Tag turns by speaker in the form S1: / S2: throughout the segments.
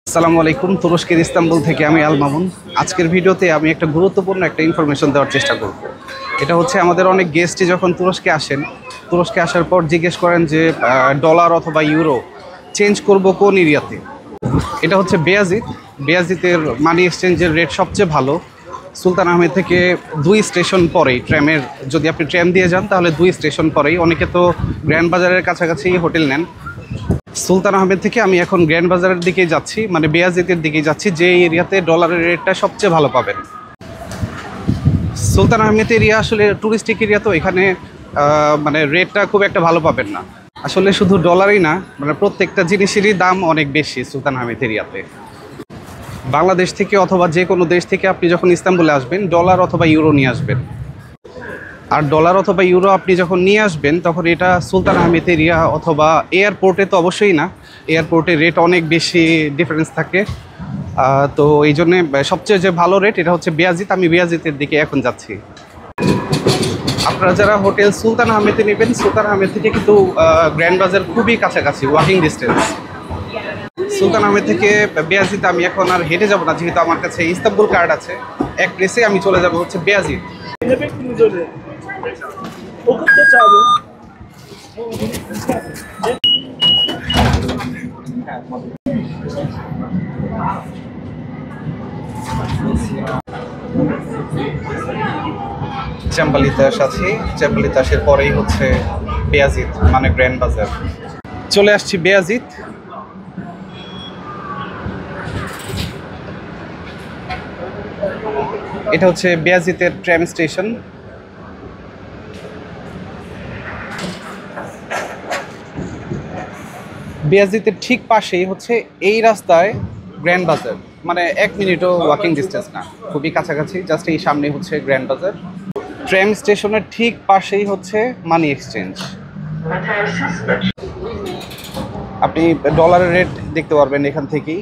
S1: আসসালামু আলাইকুম। তুরস্কের ইস্তাম্বুল থেকে আমি আল মামুন। আজকের ভিডিওতে আমি একটা গুরুত্বপূর্ণ ইনফরমেশন দেওয়ার চেষ্টা করব। এটা হচ্ছে আমাদের অনেক গেস্টই যখন তুরস্কে আসেন, তুরস্কে আসার পর জিজ্ঞেস করেন যে ডলার অথবা ইউরো চেঞ্জ করব কোন এরিয়াতে। এটা হচ্ছে বেয়াজিত। বেয়াজিতের মানি এক্সচেঞ্জের রেট সবচেয়ে ভালো। সুলতান আহমেদ থেকে 2 স্টেশন পরেই ট্র্যামের, যদি আপনি ট্র্যাম দিয়ে যান তাহলে 2 স্টেশন পরেই। অনেকে তো গ্র্যান্ড বাজারের কাছাকাছি হোটেল নেন। সুলতান আহমেদ থেকে আমি এখন গ্র্যান্ড বাজারের দিকে যাচ্ছি, মানে বেয়াজিতের দিকে যাচ্ছি, যে এরিয়াতে ডলারের রেটটা সবচেয়ে ভালো পাবেন। সুলতান আহমেদ এরিয়া আসলে টুরিস্টিক এরিয়া, তো এখানে মানে রেটটা খুব একটা ভালো পাবেন না। আসলে শুধু ডলারই না, মানে প্রত্যেকটা জিনিসেরই দাম অনেক বেশি সুলতান আহমেদ এরিয়াতে। বাংলাদেশ থেকে অথবা যে কোনো দেশ থেকে আপনি যখন ইস্তাম্বুলে আসবেন, ডলার অথবা ইউরো নিয়ে আসবেন। আর ডলার অথবা ইউরো আপনি যখন নিয়ে আসবেন তখন এটা সুলতান আহমেদ এরিয়া অথবা এয়ারপোর্টে তো অবশ্যই না, এয়ারপোর্টে রেট অনেক বেশি ডিফারেন্স থাকে। তো এই জন্যে সবচেয়ে যে ভালো রেট এটা হচ্ছে বেয়াজিত। আমি বেয়াজিতের দিকে এখন যাচ্ছি। আপনারা যারা হোটেল সুলতান আহমেদে নেবেন, সুলতান আহমেদ থেকে কিন্তু গ্র্যান্ড বাজার খুবই কাছাকাছি, ওয়াকিং ডিস্টেন্স। সুলতান আহমেদ থেকে বেয়াজিত আমি এখন আর হেঁটে যাব না, যেহেতু আমার কাছে ইস্তাম্বুল কার্ড আছে। এক প্লেসে আমি চলে যাব হচ্ছে বেয়াজিত।
S2: Okut'ta çağırıyor.
S1: চাম্বালিতাস আছে, চাম্বালিতাসের পরেই হচ্ছে বেয়াজিত, মানে গ্র্যান্ড বাজার। চলে আসছি বেয়াজিত। এটা হচ্ছে বেয়াজিতের ট্রাম স্টেশন। বেয়াজিতের ঠিক পাশেই হচ্ছে এই রাস্তায় গ্র্যান্ড বাজার, মানে 1 মিনিটও ওয়াকিং ডিস্টেন্স না, খুবই কাছাকাছি। জাস্ট এই সামনে হচ্ছে গ্র্যান্ড বাজার। ট্রাম স্টেশনের ঠিক পাশেই হচ্ছে মানি এক্সচেঞ্জ। আপনি ডলারের রেট দেখতে পারবেন এখান থেকেই।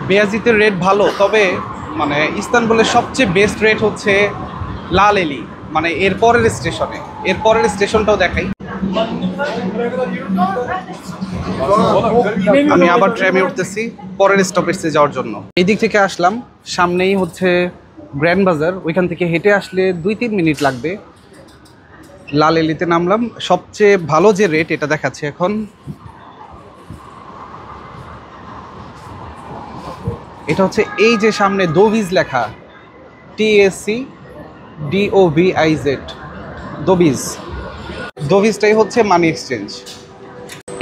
S1: বেয়াজিতের রেট ভালো, তবে মানে ইস্তানবুলের সবচেয়ে বেস্ট রেট হচ্ছে লাল এলি, মানে এরপরের স্টেশনে। এরপরের স্টেশনটাও দেখাই। আমি আবার ট্রেনে উঠতেছি পরের স্টপেজে যাওয়ার জন্য। এই দিক থেকে আসলাম, সামনেই হচ্ছে গ্র্যান্ড বাজার। ওইখান থেকে হেঁটে আসলে 2-3 মিনিট লাগবে। লাল এলিতে নামলাম। সবচেয়ে ভালো যে রেট এটা দেখাচ্ছে এখন। এটা হচ্ছে এই যে সামনে দোভিজ লেখা, TACDOVIZ, দোভিজ। দোভিজটাই হচ্ছে মানি এক্সচেঞ্জ।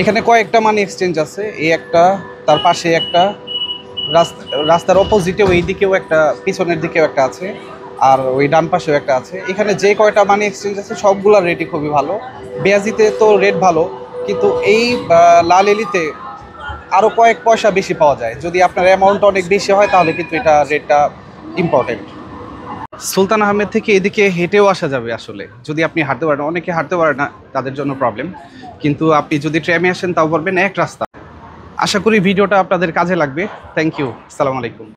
S1: এখানে কয়েকটা মানি এক্সচেঞ্জ আছে, এই একটা, তার পাশে একটা, রাস্তার অপোজিটেও এই দিকেও একটা, পিছনের দিকেও একটা আছে, আর ওই ডান পাশেও একটা আছে। এখানে যে কয়টা মানি এক্সচেঞ্জ আছে সবগুলোর রেটই খুবই ভালো। বেয়াজিতে তো রেট ভালো, কিন্তু এই লাল এলিতে আরও কয়েক পয়সা বেশি পাওয়া যায়। যদি আপনার অ্যামাউন্ট অনেক বেশি হয় তাহলে কিন্তু এটা রেটটা ইম্পর্টেন্ট। সুলতান আহমেদ থেকে এদিকে হেঁটেও আসা যাবে আসলে, যদি আপনি হাঁটতে পারেন। অনেকে হাঁটতে পারে না, তাদের জন্য প্রবলেম। কিন্তু আপনি যদি ট্রেনে আসেন তাও পারবেন, এক রাস্তা। আশা করি ভিডিওটা আপনাদের কাজে লাগবে। Thank you. আসসালামু আলাইকুম।